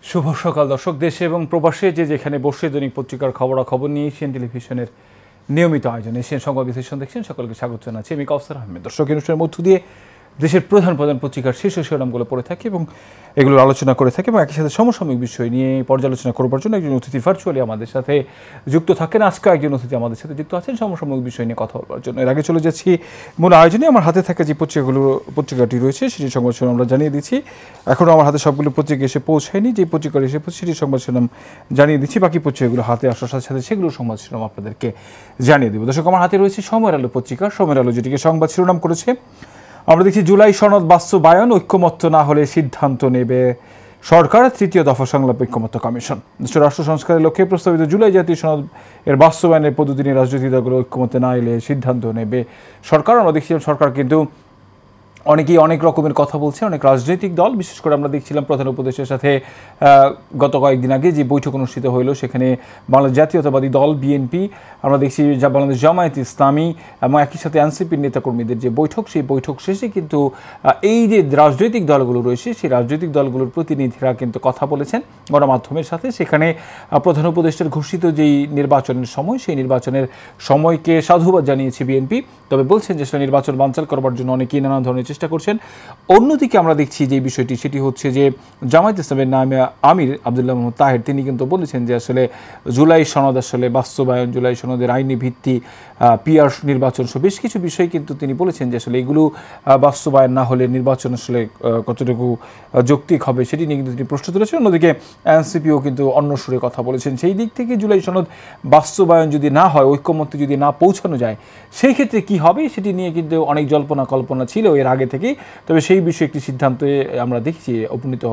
শুভ সকাল দর্শক, দেশে এবং প্রবাসে যে যেখানে বসে দৈনিক পত্রিকার খবরাখবর নিয়ে এশিয়ান টেলিভিশনের নিয়মিত আয়োজন এশিয়ান সংবাদ বিশ্লেষণ দেখছেন। সকলকে স্বাগত জানাচ্ছি, আমি কাউসার আহমেদ। দর্শক, অনুষ্ঠানের মধ্য দিয়ে দেশের প্রধান পত্রিকার শীর্ষ শিরোনামগুলো পড়ে থাকি এবং এগুলোর আলোচনা করে থাকি এবং একই সাথে সমসাময়িক বিষয় নিয়ে পর্যালোচনা করবার জন্য একজন অতিথি ভার্চুয়ালি আমাদের সাথে যুক্ত থাকেন। আজকে একজন অতিথি আমাদের সাথে যুক্ত আছেন সমসাময়িক বিষয় নিয়ে কথা বলবার জন্য। এর আগে চলে যাচ্ছি মূল আয়োজনে। আমার হাতে থাকা যে পত্রিকাটি রয়েছে সেটির সংবাদ শিরোনাম আমরা জানিয়ে দিচ্ছি। এখনও আমার হাতে সবগুলো পত্রিকা এসে পৌঁছায়নি। যে পত্রিকার এসে সেটির সংবাদ শিরোনাম জানিয়ে দিচ্ছি। বাকি পত্রিকাগুলো হাতে আসার সাথে সাথে সেগুলোর সংবাদ শিরোনাম আপনাদেরকে জানিয়ে দেবো। দর্শক, আমার হাতে রয়েছে সময়ের আলো পত্রিকা। সময়ের আলো যেটিকে সংবাদ শিরোনাম করেছে, আমরা দেখছি জুলাই সনদ বাস্তবায়ন ঐক্যমত্য না হলে সিদ্ধান্ত নেবে সরকার, তৃতীয় দফা সংলাপ ঐক্যমত্য কমিশন। রাষ্ট্র সংস্কারের লক্ষ্যে প্রস্তাবিত জুলাই জাতীয় সনদ এর বাস্তবায়নের পদ্ধতি নিয়ে রাজনৈতিক দলগুলো ঐক্যমত্য না এলে সিদ্ধান্ত নেবে সরকার। আমরা দেখছিলাম সরকার কিন্তু অনেকেই অনেক রকমের কথা বলছে, অনেক রাজনৈতিক দল, বিশেষ করে আমরা দেখছিলাম প্রধান উপদেষ্টার সাথে গত কয়েকদিন আগে যে বৈঠক অনুষ্ঠিত হইল সেখানে বাংলাদেশ জাতীয়তাবাদী দল বিএনপি, আমরা দেখছি বাংলাদেশ জামায়াত ইসলামী এবং একই সাথে এনসিপির নেতাকর্মীদের যে বৈঠক, সেই বৈঠক শেষে কিন্তু এই যে রাজনৈতিক দলগুলো রয়েছে সেই রাজনৈতিক দলগুলোর প্রতিনিধিরা কিন্তু কথা বলেছেন গণমাধ্যমের সাথে। সেখানে প্রধান উপদেষ্টার ঘোষিত যেই নির্বাচনের সময়, সেই নির্বাচনের সময়কে সাধুবাদ জানিয়েছে বিএনপি, তবে বলছেন যে সেটা নির্বাচন বানচাল করবার জন্য অনেকেই নানা ধরনের চেষ্টা করছেন। অন্যদিকে আমরা দেখছি যে বিষয়টি, সেটি হচ্ছে যে জামায়াত ইসলামের নামে আমির আবদুল্লাহ মোহাম্মদ তাহের তিনি কিন্তু বলেছেন যে আসলে জুলাই সনদ আসলে বাস্তবায়ন, জুলাই সনদের আইনি ভিত্তি, পিআর নির্বাচন সহ বেশ কিছু বিষয় কিন্তু তিনি বলেছেন যে আসলে এগুলো বাস্তবায়ন না হলে নির্বাচন আসলে কতটুকু যৌক্তিক হবে সেটি নিয়ে কিন্তু তিনি প্রশ্ন তুলেছেন। অন্যদিকে এনসিপিও কিন্তু অন্য সুরে কথা বলেছেন। সেই দিক থেকে জুলাই সনদ বাস্তবায়ন যদি না হয়, ঐক্যমত্যে যদি না পৌঁছানো যায়, সেই ক্ষেত্রে কি হবে সেটি নিয়ে কিন্তু অনেক জল্পনা কল্পনা ছিল এর আগে থেকেই। তবে সেই বিষয়ে একটি সিদ্ধান্তে আমরা দেখছি উপনীত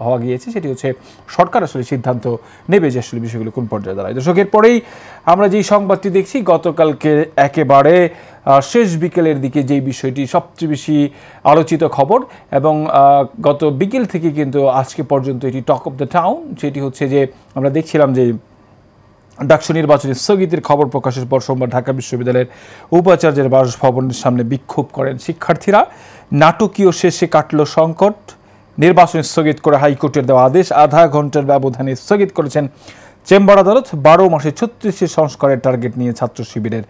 হওয়া গিয়েছে, সেটি হচ্ছে সরকার আসলে সিদ্ধান্ত নেবে যে আসলে বিষয়গুলো কোন পর্যায়ে দাঁড়ায়। দর্শক, এরপরেই আমরা যেই সংবাদটি দেখছি, গতকালকে একেবারে শেষ বিকেলের দিকে যেই বিষয়টি সবচেয়ে বেশি আলোচিত খবর এবং গত বিকেল থেকে কিন্তু আজকে পর্যন্ত এটি টক অফ দ্য টাউন, সেটি হচ্ছে যে আমরা দেখছিলাম যে ডাকসু নির্বাচনে স্থগিতের খবর প্রকাশের পর সোমবার ঢাকা বিশ্ববিদ্যালয়ের উপাচার্যের বাসভবনের সামনে বিক্ষোভ করেন শিক্ষার্থীরা। নাটকীয় শেষে কাটল সংকট, নির্বাচন স্থগিত করে হাইকোর্টের দেওয়া আদেশ আধা ঘন্টার ব্যবধানে স্থগিত করেছেন চেম্বার আদালত। 12 মাসে 36 সংস্কারের টার্গেট নিয়ে ছাত্র শিবিরের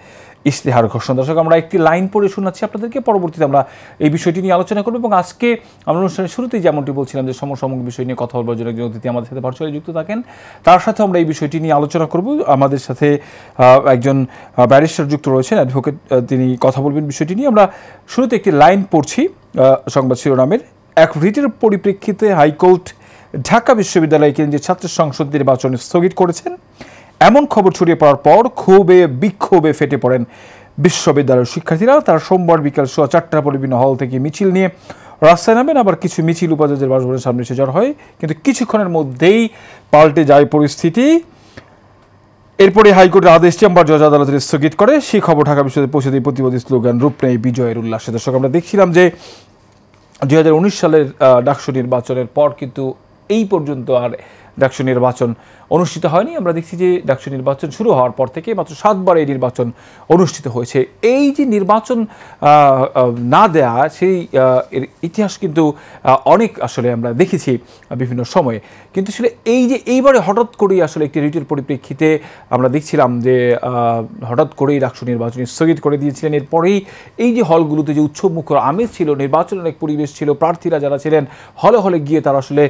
ইশতেহার ঘোষণা। দর্শক, আমরা একটি লাইন পড়ে শোনাচ্ছি আপনাদেরকে, পরবর্তীতে আমরা এই বিষয়টি নিয়ে আলোচনা করব এবং আজকে আমরা অনুষ্ঠানের শুরুতেই যেমনটি বলছিলাম যে সমসাময়িক বিষয় নিয়ে কথা বলবার জন্য একজন অতিথি আমাদের সাথে ভার্চুয়ালি যুক্ত থাকেন, তার সাথে আমরা এই বিষয়টি নিয়ে আলোচনা করব। আমাদের সাথে একজন ব্যারিস্টার যুক্ত রয়েছেন, অ্যাডভোকেট, তিনি কথা বলবেন বিষয়টি নিয়ে। আমরা শুরুতে একটি লাইন পড়ছি সংবাদ শিরোনামের। এক রিটের পরিপ্রেক্ষিতে হাইকোর্ট ঢাকা বিশ্ববিদ্যালয় কেন্দ্রীয় ছাত্র সংসদ নির্বাচন স্থগিত করেছেন। এমন খবর ছড়িয়ে পড়ার পর বিক্ষোভে ফেটে পড়েন বিশ্ববিদ্যালয়ের শিক্ষার্থীরা। তারা সোমবার বিকাল 4:15 পর বিভিন্ন হল থেকে মিছিল নিয়ে রাস্তায় নামেন। আবার কিছু মিছিল উপাচার্যের বাসভবনের সামনে এসে জড়ো হয়, কিন্তু কিছুক্ষণের মধ্যেই পাল্টে যায় পরিস্থিতি। এরপরে হাইকোর্টের আদেশ চেম্বার জজ আদালতের স্থগিত করে। সেই খবর ঢাকা বিশ্ববিদ্যালয়ে পৌঁছে দিয়ে প্রতিবাদী স্লোগান রূপ নেয় বিজয়ের উল্লাসে। দর্শক, আমরা দেখছিলাম যে 2019 সালের ডাকসু নির্বাচনের পর কিন্তু এই পর্যন্ত আর ডাকসু নির্বাচন অনুষ্ঠিত হয়নি। আমরা দেখছি যে ডাকসু নির্বাচন শুরু হওয়ার পর থেকে মাত্র 7 বার এই নির্বাচন অনুষ্ঠিত হয়েছে। এই যে নির্বাচন না দেয়া, সেই এর ইতিহাস কিন্তু অনেক আসলে আমরা দেখেছি বিভিন্ন সময়ে, কিন্তু আসলে এই যে এইবারে হঠাৎ করেই আসলে একটি রিটের পরিপ্রেক্ষিতে আমরা দেখছিলাম যে হঠাৎ করেই ডাকসু নির্বাচন স্থগিত করে দিয়েছিলেন। এরপরেই এই যে হলগুলোতে যে উৎসবমুখর আমেজ ছিল, নির্বাচনের এক পরিবেশ ছিল, প্রার্থীরা যারা ছিলেন হলে হলে গিয়ে তারা আসলে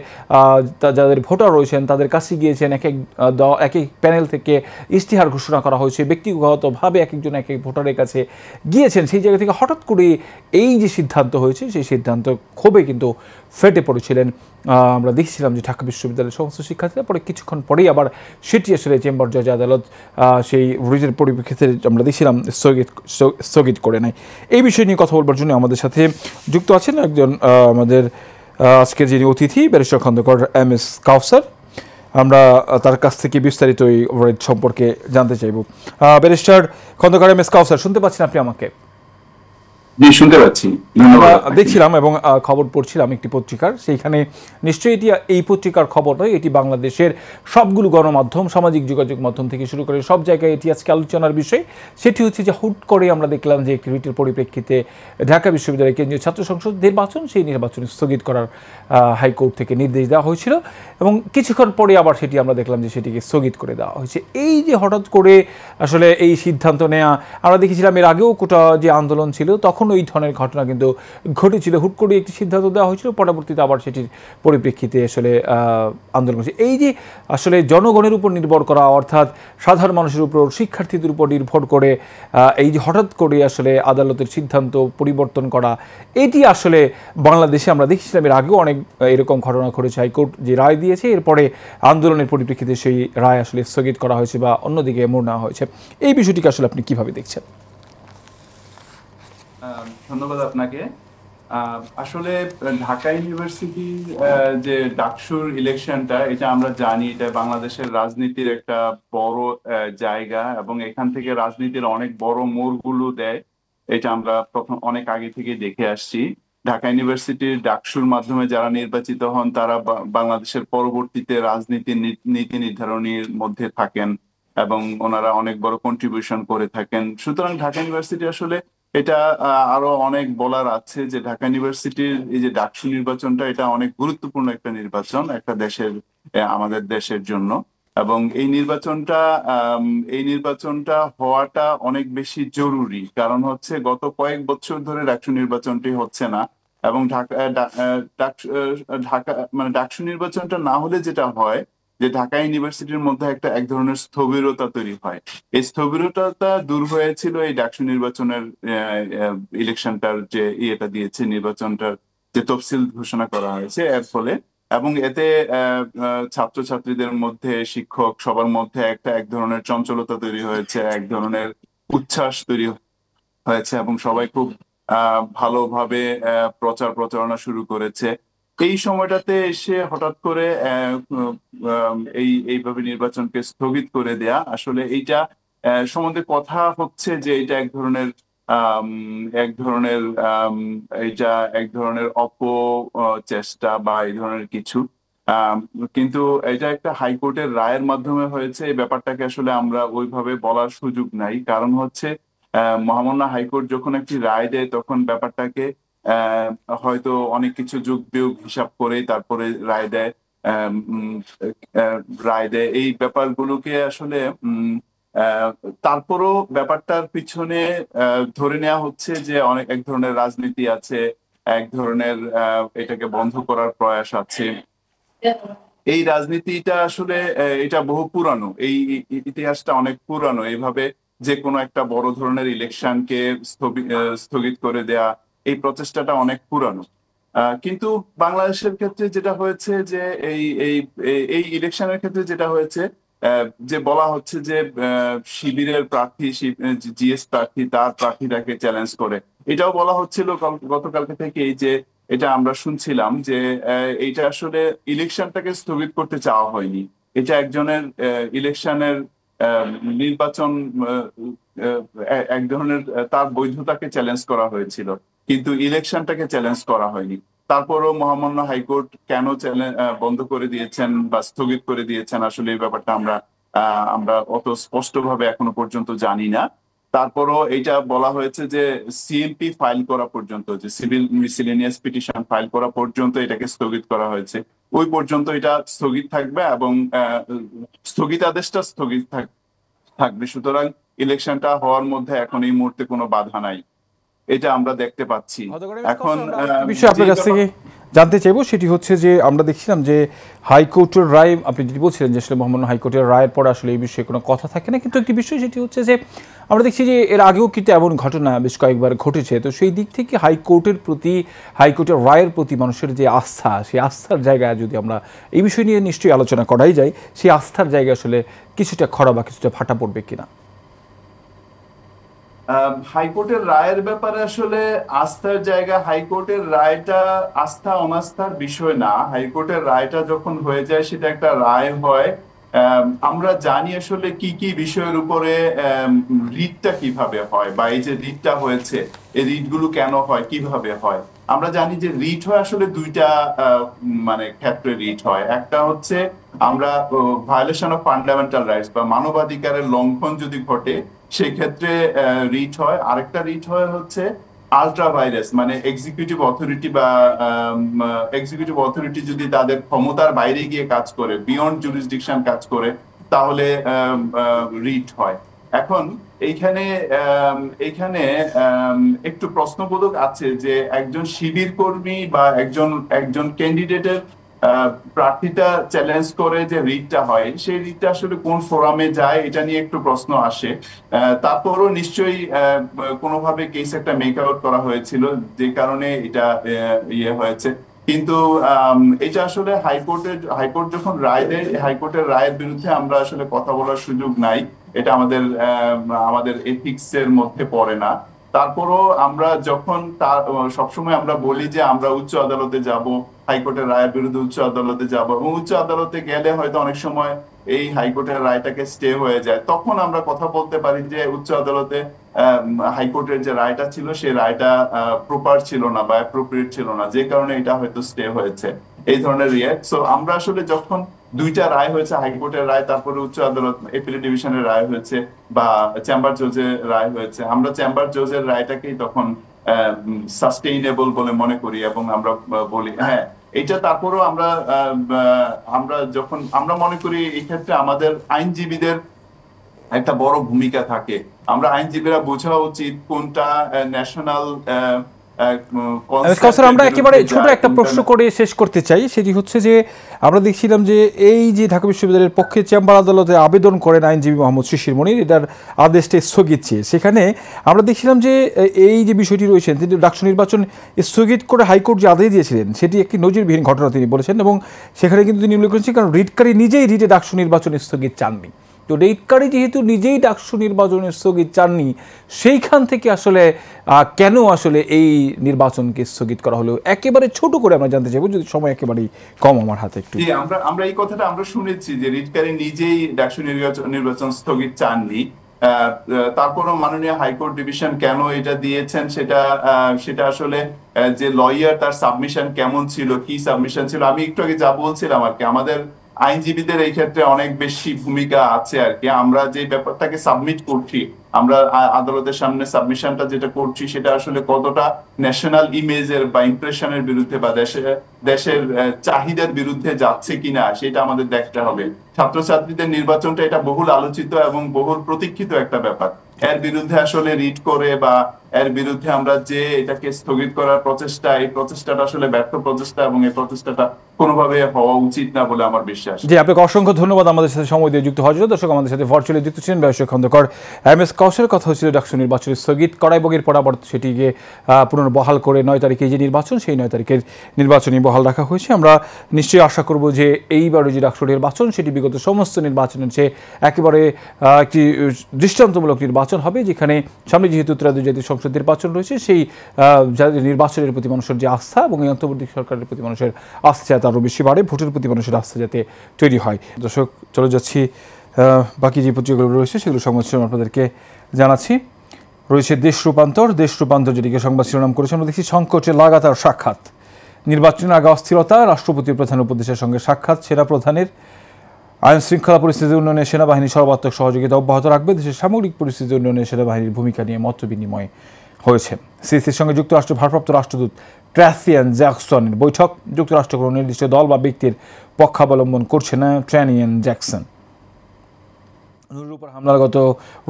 যাদের ভোটার রয়েছেন তাদের কাছে গিয়েছেন, এক এক প্যানেল থেকে ইশতেহার ঘোষণা করা হয়েছে, ব্যক্তিগতভাবে এক একজন এক এক ভোটারের কাছে গিয়েছেন। সেই জায়গা থেকে হঠাৎ করে এই যে সিদ্ধান্ত হয়েছে, সেই সিদ্ধান্ত ক্ষোভে কিন্তু ফেটে পড়েছিলেন। আমরা দেখছিলাম যে ঢাকা বিশ্ববিদ্যালয়ের সমস্ত শিক্ষার্থীরা, পরে কিছুক্ষণ পরেই আবার সেটি আসলে চেম্বার জজ আদালত সেই রিটের পরিপ্রেক্ষিতে আমরা দেখছিলাম স্থগিত করে নেয়। এই বিষয় নিয়ে কথা বলবার জন্য আমাদের সাথে যুক্ত আছেন একজন আমাদের আজকের যিনি অতিথি, ব্যারিস্টার খন্দকার MS কাউসার। আমরা তার কাছ থেকে বিস্তারিত এই রিট সম্পর্কে জানতে চাইব। ব্যারিস্টার খন্দকার MS কাউসার, শুনতে পাচ্ছেন আপনি আমাকে? জি, শুনতে পাচ্ছি। আমরা ধন্যবাদ আপনাকে। দেখছিলাম এবং খবর পড়ছিলাম একটি পত্রিকার, সেইখানে নিশ্চয়ই এটি এই পত্রিকার খবর নয়, এটি বাংলাদেশের সবগুলো গণমাধ্যম, সামাজিক যোগাযোগ মাধ্যম থেকে শুরু করে সব জায়গায় এটি আজকে আলোচনার বিষয়। সেটি হচ্ছে যে হুট করে আমরা দেখলাম যে একটি রিটের পরিপ্রেক্ষিতে ঢাকা বিশ্ববিদ্যালয়ের কেন্দ্রীয় ছাত্র সংসদ নির্বাচন, সেই নির্বাচন স্থগিত করার হাইকোর্ট থেকে নির্দেশ দেওয়া হয়েছিল এবং কিছুক্ষণ পরে আবার সেটি আমরা দেখলাম যে সেটিকে স্থগিত করে দেওয়া হয়েছে। এই যে হঠাৎ করে আসলে এই সিদ্ধান্ত নেওয়া, আমরা দেখেছিলাম এর আগেও কোটা যে আন্দোলন ছিল তখন ওই ধরনের ঘটনা কিন্তু ঘটেছিল, হুট করে একটি সিদ্ধান্ত দেওয়া হয়েছিল, পরবর্তীতে আবার সেটির পরিপ্রেক্ষিতে আসলে আন্দোলন হয়েছে। এই যে আসলে জনগণের উপর নির্ভর করা, অর্থাৎ সাধারণ মানুষের উপর, শিক্ষার্থীদের উপর নির্ভর করে এই যে হঠাৎ করে আসলে আদালতের সিদ্ধান্ত পরিবর্তন করা, এটি আসলে বাংলাদেশে আমরা দেখেছিলাম এর আগেও অনেক এরকম ঘটনা ঘটেছে। হাইকোর্ট যে রায় দিয়েছে এরপরে আন্দোলনের পরিপ্রেক্ষিতে সেই রায় আসলে স্থগিত করা হয়েছে বা অন্যদিকে মোড় নেওয়া হয়েছে। এই বিষয়টিকে আসলে আপনি কিভাবে দেখছেন? ধন্যবাদ আপনাকে। আসলে ঢাকা ইউনিভার্সিটির যে ডাকসুর ইলেকশনটা, এটা আমরা জানি এটা বাংলাদেশের রাজনীতির একটা বড় জায়গা, এবং এখান থেকে রাজনীতির অনেক বড় মোড়গুলো দেয়। এটা আমরা প্রথম অনেক আগে থেকে দেখে আসছি। ঢাকা ইউনিভার্সিটির ডাকসুর মাধ্যমে যারা নির্বাচিত হন তারা বাংলাদেশের পরবর্তীতে রাজনীতির নীতি নির্ধারণীর মধ্যে থাকেন এবং ওনারা অনেক বড় কন্ট্রিবিউশন করে থাকেন। সুতরাং ঢাকা ইউনিভার্সিটি আসলে এটা আরো অনেক বলার আছে, যে ঢাকা ইউনিভার্সিটির এই যে ডাকসু নির্বাচনটা, এটা অনেক গুরুত্বপূর্ণ একটা নির্বাচন একটা দেশের, আমাদের দেশের জন্য। এবং এই নির্বাচনটা হওয়াটা অনেক বেশি জরুরি, কারণ হচ্ছে গত কয়েক বছর ধরে ডাকসু নির্বাচনটি হচ্ছে না। এবং ঢাকা মানে ডাকসু নির্বাচনটা না হলে যেটা হয়, যে ঢাকা ইউনিভার্সিটির মধ্যে এক ধরনের স্থবিরতা তৈরি হয়। এই স্থবিরতা দূর হয়েছিল এই ডাকসু নির্বাচনের ইলেকশনটার যে ইয়েটা দিয়েছে, নির্বাচনটার যে তফসিল ঘোষণা করা হয়েছে এর ফলে। এবং এতে ছাত্রছাত্রীদের মধ্যে, শিক্ষক সবার মধ্যে এক ধরনের চঞ্চলতা তৈরি হয়েছে, এক ধরনের উচ্ছ্বাস তৈরি হয়েছে, এবং সবাই খুব ভালোভাবে প্রচারণা শুরু করেছে। এই সময়টাতে এসে হঠাৎ করে এইভাবে নির্বাচনকে স্থগিত করে দেয়া, আসলে এইটা সম্বন্ধে কথা হচ্ছে যে এটা আম, এক ধরনের এইটা এক ধরনের অপচেষ্টা বা এই ধরনের কিছু। আম, কিন্তু এটা একটা হাইকোর্টের রায়ের মাধ্যমে হয়েছে, এই ব্যাপারটাকে আসলে আমরা ওইভাবে বলার সুযোগ নাই। কারণ হচ্ছে মহামান্য হাইকোর্ট যখন একটি রায় দেয় তখন ব্যাপারটাকে আহ, হয়তো অনেক কিছু যোগ বিয়োগ হিসাব করে তারপরে রায় দেয়। আম, উম, আহ, রায় দেয় এই ব্যাপারগুলোকে আসলে আহ, তারপরও ব্যাপারটার পিছনে ধরে নেওয়া হচ্ছে যে এক ধরনের রাজনীতি আছে, এক ধরনের এটাকে বন্ধ করার প্রয়াস আছে। এই রাজনীতিটা আসলে এটা বহু পুরানো, এই ইতিহাসটা অনেক পুরানো। এইভাবে যে কোনো একটা বড় ধরনের ইলেকশনকে স্থগিত করে দেয়া, এই প্রচেষ্টাটা অনেক পুরানো। কিন্তু বাংলাদেশের ক্ষেত্রে যেটা হয়েছে যে এই এই এই ইলেকশনের ক্ষেত্রে যেটা হয়েছে, যে বলা হচ্ছে যে শিবিরের প্রার্থী, জিএস প্রার্থী তার প্রার্থীটাকে চ্যালেঞ্জ করে, এটাও বলা হচ্ছিল গতকালকে থেকে। এই যে এটা আমরা শুনছিলাম যে এইটা আসলে ইলেকশনটাকে স্থগিত করতে চাওয়া হয়নি, এটা একজনের ইলেকশনের নির্বাচন, এক ধরনের তার বৈধতাকে চ্যালেঞ্জ করা হয়েছিল, কিন্তু ইলেকশনটাকে চ্যালেঞ্জ করা হয়নি। তারপরও মহামান্য হাইকোর্ট কেন বন্ধ করে দিয়েছেন বা স্থগিত করে দিয়েছেন, আসলে এই ব্যাপারটা আমরা অত স্পষ্টভাবে এখনো পর্যন্ত জানি না। তারপরও এইটা বলা হয়েছে যে সিএমপি ফাইল করা পর্যন্ত, যে সিভিল মিসেলেনিয়াস পিটিশন ফাইল করা পর্যন্ত এটাকে স্থগিত করা হয়েছে। ওই পর্যন্ত এটা স্থগিত থাকবে, এবং স্থগিতাদেশটা স্থগিত থাকবে। সুতরাং ইলেকশনটা হওয়ার মধ্যে এখন এই মুহূর্তে কোনো বাধা নাই, এটা আমরা দেখতে পাচ্ছি। এখন বিষয় আপনার কাছ থেকে জানতে চাইবো, সেটি হচ্ছে যে আমরা দেখছিলাম যে হাইকোর্টের রায়, আপনি যেটি বলছিলেন যে আসলে মহামান্য হাইকোর্টের রায়ের পরে আসলে এই বিষয়ে কোনো কথা থাকে না, কিন্তু একটি বিষয় যেটি হচ্ছে যে আমরা দেখছি যে এর আগেও কিন্তু এমন ঘটনা বেশ কয়েকবার ঘটেছে। তো সেই দিক থেকে হাইকোর্টের প্রতি, হাইকোর্টের রায়ের প্রতি মানুষের যে আস্থা, সেই আস্থার জায়গায় যদি আমরা এই বিষয় নিয়ে নিশ্চয়ই আলোচনা করাই যায়, সেই আস্থার জায়গায় আসলে কিছুটা খরা বা কিছুটা ফাটা পড়বে কিনা? হাইকোর্টের রায়ের ব্যাপারে আসলে আস্থার জায়গা, হাইকোর্টের রায়টা আস্থা অনাস্থার বিষয় না। হাইকোর্টের রায়টা যখন হয়ে যায় সেটা একটা রায় হয়, আমরা জানি আসলে কি কি বিষয়ের উপরে রিটটা কিভাবে হয়, বা এই যে রিটটা হয়েছে এই রিটগুলো কেন হয়, কিভাবে হয়। আমরা জানি যে রিট হয় আসলে দুইটা মানে ক্ষেত্রে রিট হয়। একটা হচ্ছে আমরা ভায়োলেশন অফ ফান্ডামেন্টাল রাইটস বা মানবাধিকারের লঙ্ঘন যদি ঘটে সেই ক্ষেত্রে রিট হয়। আরেকটা রিট হয় হচ্ছে আল্ট্রা ভাইরাস, মানে এক্সিকিউটিভ অথরিটি বা এক্সিকিউটিভ অথরিটি যদি তাদের ক্ষমতার বাইরে গিয়ে কাজ করে, বিয়ন্ড জুরিসডিকশন কাজ করে, তাহলে রিট হয়। এখন এইখানে এইখানে একটু প্রশ্নবোধক আছে যে একজন শিবির কর্মী বা একজন একজন ক্যান্ডিডেটের প্রার্থীটা চ্যালেঞ্জ করে যে রিটটা হয়, সেই রিটটা আসলে কোন ফোরামে যায় এটা নিয়ে একটু প্রশ্ন আসে। তারপরও নিশ্চয়ই কোনোভাবে কেস একটা মেক আউট করা হয়েছিল, যে কারণে এটা ইয়ে হয়েছে। কিন্তু এটা আসলে হাইকোর্ট যখন রায় দেয়, হাইকোর্টের রায়ের বিরুদ্ধে আমরা আসলে কথা বলার সুযোগ নাই। এটা আমাদের আমাদের এথিক্স এর মধ্যে পড়ে না। তারপরও আমরা যখন তার সবসময় আমরা বলি যে আমরা উচ্চ আদালতে যাব, হাইকোর্টের রায়ের বিরুদ্ধে উচ্চ আদালতে যাব, এবং উচ্চ আদালতে গেলে হয়তো অনেক সময় এই হাইকোর্টের রায়টাকে স্টে হয়ে যায়, তখন আমরা কথা বলতে পারি যে উচ্চ আদালতে হাইকোর্টের যে রায়টা ছিল সেই রায়টা প্রপার ছিল না বা অ্যাপ্রোপ্রিয়েট ছিল না, যে কারণে এটা হয়তো স্টে হয়েছে, এই ধরনের রিয়াক্ট। সো আমরা আসলে যখন দুইটা রায় হয়েছে, হাইকোর্টের রায় তারপরে উচ্চ আদালত এপিলেট ডিভিশনের রায় হয়েছে বা চেম্বার জজের রায় হয়েছে, আমরা চেম্বার জজের রায়টাকেই তখন সাস্টেইনেবল বলে মনে করি এবং আমরা বলি হ্যাঁ এটা। তারপরেও আমরা আমরা যখন আমরা মনে করি এই ক্ষেত্রে আমাদের আইনজীবীদের একটা বড় ভূমিকা থাকে। আমরা আইনজীবীরা বোঝা উচিত কোনটা ন্যাশনাল আমরা একেবারে ছোট একটা প্রশ্ন করে শেষ করতে চাই, সেটি হচ্ছে যে আমরা দেখছিলাম যে এই যে ঢাকা বিশ্ববিদ্যালয়ের পক্ষে চেম্বার আদালতে আবেদন করেন আইনজীবী মোহাম্মদ শিশির মনির এটার আদেশটা স্থগিত চেয়ে, সেখানে আমরা দেখছিলাম যে এই যে বিষয়টি রয়েছেন তিনি ডাকসু নির্বাচন স্থগিত করে হাইকোর্ট যে আদেশ দিয়েছিলেন সেটি একটি নজিরবিহীন ঘটনা তিনি বলেছেন, এবং সেখানে কিন্তু তিনি উল্লেখ করেছেন কারণ রিটকারী নিজেই রিটে ডাকসু নির্বাচন স্থগিত চাননি। তো রিটকারী যেহেতু নিজেই ডাকসু নির্বাচন স্থগিত চাননি, সেইখান থেকে আসলে কেন আসলে এই নির্বাচনকে স্থগিত করা হলো একেবারে ছোট করে আমরা জানতে চাইবো, যদি সময় একেবারেই কম আমার হাতে একটু। আমরা এই কথাটা আমরা শুনেছি যে রিটকারী নিজেই ডাকসু নির্বাচন স্থগিত চাননি। তারপরও মাননীয় হাইকোর্ট ডিভিশন কেন এটা দিয়েছেন সেটা আসলে যে লয়ার তার সাবমিশন কেমন ছিল, কি সাবমিশন ছিল, আমি একটু আগে যা বলছিলাম আর কি, আমাদের আইনজীবীদের এই ক্ষেত্রে অনেক বেশি ভূমিকা আছে আর কি। আমরা যে ব্যাপারটাকে সাবমিট করছি, আমরা আদালতের সামনে সাবমিশনটা যেটা করছি সেটা আসলে কতটা ন্যাশনাল ইমেজের বা ইমপ্রেশনের বিরুদ্ধে বা দেশের চাহিদার বিরুদ্ধে যাচ্ছে কিনা সেটা আমাদের দেখতে হবে। ছাত্রছাত্রীদের নির্বাচনটা এটা বহুল আলোচিত এবং বহুল প্রতীক্ষিত একটা ব্যাপার। এর বিরুদ্ধে আসলে রিট করে বা এর বিরুদ্ধে আমরা যে এটাকে স্থগিত করার প্রচেষ্টা, এই প্রচেষ্টাটা আসলে ব্যর্থ প্রচেষ্টা এবং এই প্রচেষ্টাটা কোনোভাবে হওয়া উচিত না বলে আমার বিশ্বাস। জি, আপনাকে অসংখ্য ধন্যবাদ আমাদের সাথে সময় দিয়ে যুক্ত হওয়ার জন্য। দর্শক, আমাদের সাথে ভার্চুয়ালি যুক্ত ছিলেন ব্যবসায়ী খন্দকার MS কাউসারের। কথা হচ্ছিল ডাকসু নির্বাচন স্থগিত করা এবং এর পর সেটিকে পুনর্বহাল করে 9 তারিখে যে নির্বাচন, সেই 9 তারিখের নির্বাচনই বহাল রাখা হয়েছে। আমরা নিশ্চয়ই আশা করব যে এইবারে যে ডাকসু নির্বাচন সেটি বিগত সমস্ত নির্বাচনের চেয়ে একেবারে একটি দৃষ্টান্তমূলক নির্বাচন হবে, যেখানে সামনে যেহেতু ত্রয়োদশ জাতীয় সংসদ নির্বাচন রয়েছে, সেই নির্বাচনের প্রতি মানুষের যে আস্থা এবং এই অন্তর্বর্তী সরকারের প্রতি মানুষের আস্থা আরও বেশি বাড়ে, ভোটের প্রতি মানুষের আস্থা যাতে তৈরি হয়। দর্শক, চলে যাচ্ছি বাকি যে পত্রিকাগুলো রয়েছে সেগুলো সংবাদ শিরোনাম আপনাদেরকে জানাচ্ছি। রয়েছে দেশ রূপান্তর যেটিকে সংবাদ শিরোনাম করেছে। আমরা দেখছি সংকটে লাগাতার সাক্ষাৎ, নির্বাচনের আগে অস্থিরতা, রাষ্ট্রপতি প্রধান উপদেষ্টার সঙ্গে সাক্ষাৎ, সেনা প্রধানের আইন শৃঙ্খলা পরিস্থিতি উন্নয়নে সেনাবাহিনী সর্বাত্মক সহযোগিতা অব্যাহত রাখবে, দেশের সামগ্রিক পরিস্থিতি উন্নয়নে সেনাবাহিনীর ভূমিকা নিয়ে মত বিনিময় হয়েছে। সিসির সঙ্গে যুক্তরাষ্ট্রের ভারপ্রাপ্ত রাষ্ট্রদূত ট্র্যাসিয়ান জ্যাকসনের বৈঠক, যুক্তরাষ্ট্র কোনো নির্দিষ্ট দল বা ব্যক্তির পক্ষাবলম্বন করছে না ট্র্যানিয়ান জ্যাকসন। নুরুর উপর হামলার গত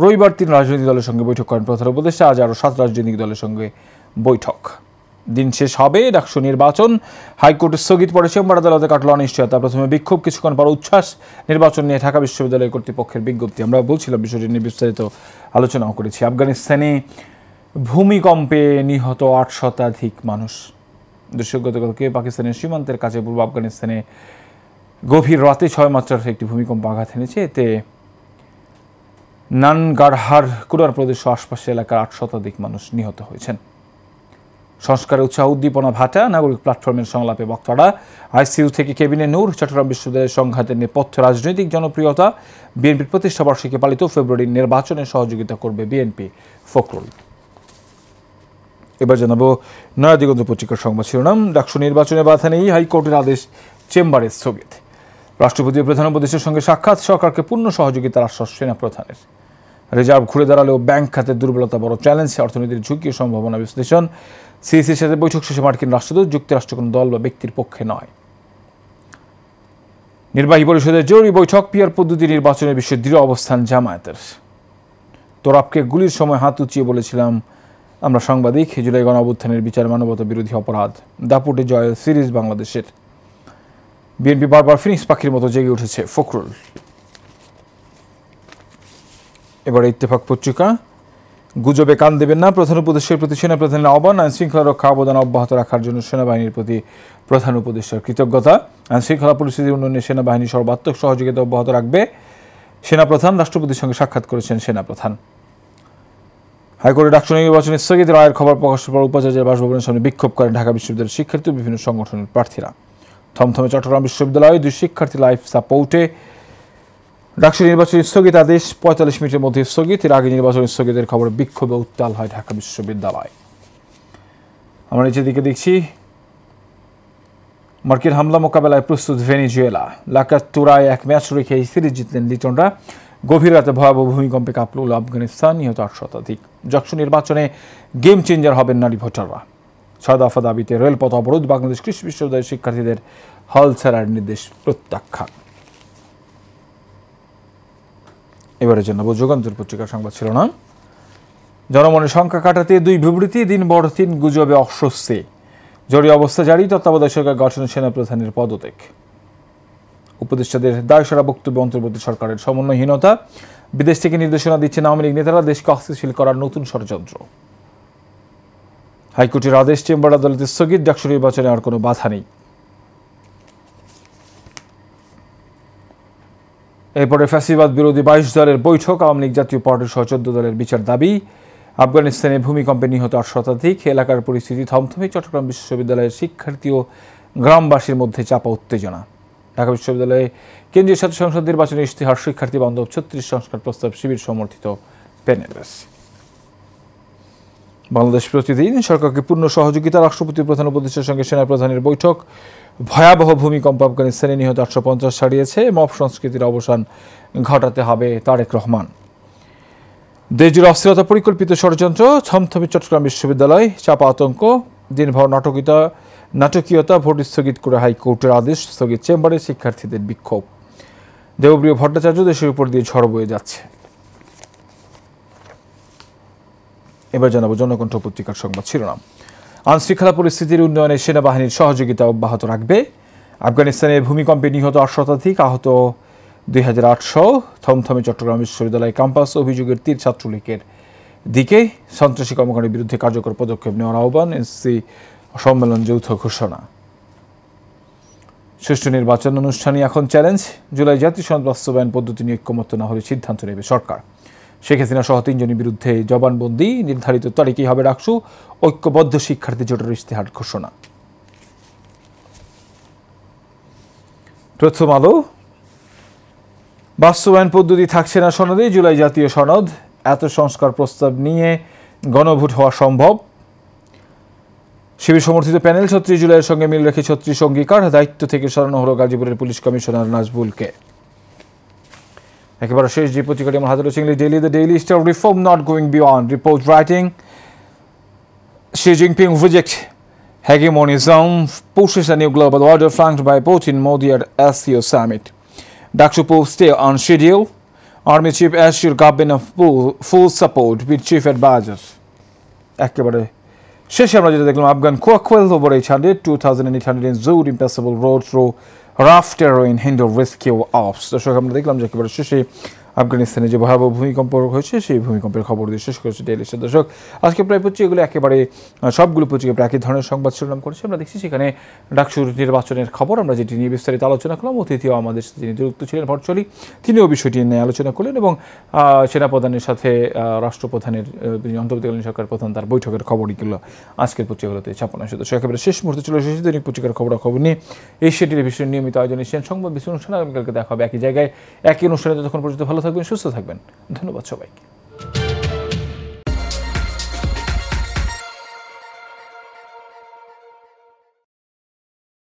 রবিবার 3 রাজনৈতিক দলের সঙ্গে বৈঠক করেন প্রধান উপদেষ্টা, আজ আরও 7 রাজনৈতিক দলের সঙ্গে বৈঠক। দিন শেষ হবে ডাকসু নির্বাচন, হাইকোর্ট স্থগিত পড়ে চেম্বার আদালতে কাটল অনিশ্চয়তা, প্রথমে বিক্ষোভ, কিছুক্ষণ পর উচ্ছ্বাস, নির্বাচন নিয়ে ঢাকা বিশ্ববিদ্যালয় কর্তৃপক্ষের বিজ্ঞপ্তি। আমরা বলছিলাম বিষয়টি নিয়ে বিস্তারিত আলোচনাও করেছি। আফগানিস্তানে ভূমিকম্পে নিহত 8 শতাধিক মানুষ। দর্শক, গতকালকে পাকিস্তানের সীমান্তের কাছে পূর্ব আফগানিস্তানে গভীর রাতে 6 মাত্রার একটি ভূমিকম্প আঘাত এনেছে। এতে নানগারহার কুরার প্রদেশ ও আশপাশের এলাকার 8 শতাধিক মানুষ নিহত হয়েছেন। সংস্কারে উৎসাহ উদ্দীপনা ভাটা, নাগরিক প্ল্যাটফর্মের সংলাপে বক্তারা, আইসিইউ থেকে কেবিনে নূর, চট্টগ্রাম বিশ্ববিদ্যালয়ের সংঘাতের নেপথ্যে রাজনৈতিক জনপ্রিয়তা, বিএনপির প্রতিষ্ঠাবার্ষিকী পালিত ফেব্রুয়ারির নির্বাচনে সহযোগিতা করবে বিএনপি, ফখরুল। এবার জানাবো নয়াদিগন্ত পত্রিকার সংবাদ শিরোনাম। ডাকসু নির্বাচনে বাধা নেই, হাইকোর্টের আদেশ চেম্বারে স্থগিত। রাষ্ট্রপতি ও প্রধান উপদেষ্টার সঙ্গে সাক্ষাৎ, সরকারকে পূর্ণ সহযোগিতার আশ্বাস সেনাপ্রধানের। রিজার্ভ ঘুরে দাঁড়ালেও ব্যাংক খাতের দুর্বলতা বড় চ্যালেঞ্জ, অর্থনীতির ঝুঁকি ও সম্ভাবনা বিশ্লেষণ। সিইসির সাথে বৈঠক শেষে মার্কিন রাষ্ট্রদূত, যুক্তরাষ্ট্র কোনো দল বা ব্যক্তির পক্ষে নয়। নির্বাহী পরিষদের জরুরি বৈঠক, পিআর পদ্ধতি নির্বাচনের বিষয়ে দৃঢ় অবস্থান জামায়াতের। তোরাবকে গুলির সময় হাত উঁচিয়ে বলেছিলাম আমরা সাংবাদিক, জুলাই গণ অভ্যুত্থানের বিচার মানবতা বিরোধী অপরাধ। দাপুটে জয় সিরিজ বাংলাদেশের। বিএনপি বারবার ফিনিক্স পাখির মতো জেগে উঠেছে, ফখরুল। এবারে ইত্তেফাক পত্রিকা। গুজবে কান দেবেন না, প্রধান উপদেষ্টার প্রতি সেনাপ্রধানের আহ্বান। আইন শৃঙ্খলা রক্ষা অবদান অব্যাহত রাখার জন্য সেনাবাহিনীর প্রতি প্রধান উপদেষ্টার কৃতজ্ঞতা। আইন শৃঙ্খলা পরিস্থিতির উন্নয়নে সেনাবাহিনী সর্বাত্মক সহযোগিতা অব্যাহত রাখবে সেনাপ্রধান। রাষ্ট্রপতির সঙ্গে সাক্ষাৎ করেছেন সেনাপ্রধান। হাইকোর্টে ডাকসু নির্বাচনে স্থগিত রায়ের খবর প্রকাশের পর উপাচার্যের বাসভবনের সামনে বিক্ষোভ করেন ঢাকা বিশ্ববিদ্যালয়ের শিক্ষার্থী ও বিভিন্ন সংগঠনের প্রার্থীরা। থমথমে চট্টগ্রাম বিশ্ববিদ্যালয়ে 2 শিক্ষার্থী লাইফ সাপোর্টে। ডাকসু নির্বাচনী স্থগিত আদেশ 45 মিনিটের মধ্যে স্থগিত। এর আগে নির্বাচনী স্থগিতের খবরে বিক্ষোভে উত্তাল হয় ঢাকা বিশ্ববিদ্যালয়। আমরা নিচের দিকে দেখছি, মার্কিন হামলা মোকাবেলায় প্রস্তুত ভেনেজুয়েলা। লাকাতুরায় 1 ম্যাচ রেখে এই সিরিজ জিতলেন লিটনরা। গভীর রাতে ভয়াবহ ভূমিকম্পে কাঁপল আফগানিস্তান, নিহত 8 শতাধিক। ডাকসু নির্বাচনে গেম চেঞ্জার হবেন নারী ভোটাররা। 6 দফা দাবিতে রেলপথ অবরোধ, বাংলাদেশ কৃষি বিশ্ববিদ্যালয়ের শিক্ষার্থীদের হল ছাড়ার নির্দেশ প্রত্যাখ্যান। এবারে জানাবো যুগান্তর পত্রিকার সংবাদ শিরোনাম। জনমনের সংখ্যা কাটাতে 2 বিবৃতি, দিনভর 3 গুজবে অস্বস্তি। জরুরি অবস্থা জারি, তত্ত্বাবধায়ক সরকার গঠনে সেনাপ্রধানের পদত্যাগ। উপদেষ্টাদের দায়সারা বক্তব্য অন্তর্বর্তী সরকারের সমন্বয়হীনতা। বিদেশ থেকে নির্দেশনা দিচ্ছেন আওয়ামী লীগ নেতারা, দেশকে অস্থিতিশীল করার নতুন ষড়যন্ত্র। হাইকোর্টের আদেশ, চেম্বার আদালতে স্থগিত। ডাকসু নির্বাচনে আর কোনো বাধা নেই। এরপরে ফ্যাসিবাদ বিরোধী 22 দলের বৈঠক, আওয়ামী লীগ জাতীয় পার্টির সহ 14 দলের বিচার দাবি। আফগানিস্তানে ভূমিকম্পে নিহত 8 শতাধিক। এলাকার পরিস্থিতি থমথমে, চট্টগ্রাম বিশ্ববিদ্যালয়ের শিক্ষার্থী ও গ্রামবাসীর মধ্যে চাপা উত্তেজনা। ঢাকা বিশ্ববিদ্যালয়ে কেন্দ্রীয় ছাত্র সংসদ নির্বাচনের ইশতেহার, শিক্ষার্থী বান্ধব 36 সংস্কার প্রস্তাব, শিবির সমর্থিত প্যানেলস। বাংলাদেশ প্রতিদিন, সরকারকে পূর্ণ সহযোগিতা, রাষ্ট্রপতি প্রধান উপদেষ্টার সঙ্গে সেনাপ্রধানের বৈঠক। ভয়াবহ ভূমিকম্প আফগানিস্তানে নিহত 850 ছাড়িয়েছে। মব সংস্কৃতির অবসান ঘটাতে হবে তারেক রহমান। দেশজুড়ে অস্থিরতা, পরিকল্পিত ষড়যন্ত্র। থমথমে চট্টগ্রাম বিশ্ববিদ্যালয়, চাপা আতঙ্ক। দিনভর নাটকীয়তা, ভোট স্থগিত করে হাইকোর্টের আদেশ, স্থগিত চেম্বারে শিক্ষার্থীদের বিক্ষোভ। দেবপ্রিয় ভট্টাচার্য, দেশের উপর দিয়ে ঝড় বয়ে যাচ্ছে। এবার জানাবো জনকণ্ঠ পত্রিকার সংবাদ শিরোনাম। আইনশৃঙ্খলা পরিস্থিতির উন্নয়নে সেনাবাহিনীর সহযোগিতা অব্যাহত রাখবে। আফগানিস্তানে ভূমিকম্পে নিহত 8 শতাধিক, আহত 2800। থমথমে চট্টগ্রাম বিশ্ববিদ্যালয় ক্যাম্পাস, অভিযোগের তীর ছাত্রলীগের দিকে। সন্ত্রাসী কর্মকাণ্ডের বিরুদ্ধে কার্যকর পদক্ষেপ নেওয়ার আহ্বান, এনসিসি সম্মেলন যৌথ ঘোষণা। সুষ্ঠু নির্বাচন অনুষ্ঠানই এখন চ্যালেঞ্জ। জুলাই জাতীয় সনদ বাস্তবায়ন পদ্ধতি নিয়ে ঐক্যমত্য না হলে সিদ্ধান্ত নেবে সরকার। শেখ হাসিনা সহ 3 জনের বিরুদ্ধে জবানবন্দি, নির্ধারিত তারিখেই হবে ডাকসু। ঐক্যবদ্ধ শিক্ষার্থী জোটের ইশতেহার ঘোষণা। প্রথম আলো, বাস্তবায়ন পদ্ধতি থাকছে না সনদে, জুলাই জাতীয় সনদ। এত সংস্কার প্রস্তাব নিয়ে গণভোট হওয়া সম্ভব। শিবির সমর্থিত প্যানেল 36 জুলাইয়ের সঙ্গে মিল রেখে 36 অঙ্গীকার। দায়িত্ব থেকে সরানো হলো গাজীপুরের পুলিশ কমিশনার নাজবুলকে। একেবারে শেষ যে পত্রিকাটি আমার হাতে রয়েছে, daily, the daily star. Reform not going beyond, report writing. Xi Jinping reject hegemonism, pushes a new global order flanked by Putin, Modi at SCO summit. Daksu polls stay on schedule. Army chief assure government of full support with chief advisors. একেবারে শেষে আমরা যেটা দেখলাম, Afghan কোয়াকওয়েল over 800, 2800 in Zood, impassable road through rough terrain, hinder rescue ops. দর্শক আমরা দেখলাম যে একেবারে শেষে আফগানিস্তানে যে ভয়াবহ ভূমিকম্প হয়েছে সেই ভূমিকম্পের খবর দিয়ে শেষ করেছে ডেইলি স্টার। দর্শক, আজকে প্রায় এগুলো একেবারে সবগুলো পত্রিকা প্রায় একই ধরনের সংবাদ শিরোনাম করেছে। আমরা দেখছি সেখানে ডাকসুর নির্বাচনের খবর, আমরা যেটি নিয়ে বিস্তারিত আলোচনা করলাম। অতিথিও আমাদের সাথে যিনি যুক্ত ছিলেন ভার্চুয়ালি, তিনিও বিষয়টি নিয়ে আলোচনা করলেন এবং সেনাপ্রধানের সাথে রাষ্ট্রপ্রধানের অন্তর্বর্তীকালীন সরকার প্রধান তার বৈঠকের খবরগুলো আজকের পত্রিকাগুলোতে ছাপানো হয়েছে। দর্শক, একেবারে শেষ মুহূর্তে চলে এসেছে দৈনিক পত্রিকার খবর নিয়ে এশিয়া টেলিভিশনের নিয়মিত আয়োজন এশিয়ান সংবাদ বিশ্লেষণ অনুষ্ঠান। আগামীকালকে দেখা হবে একই জায়গায় একই অনুষ্ঠানে। ততক্ষণ পর্যন্ত ভালো থাকবেন, সুস্থ থাকবেন। ধন্যবাদ সবাইকে।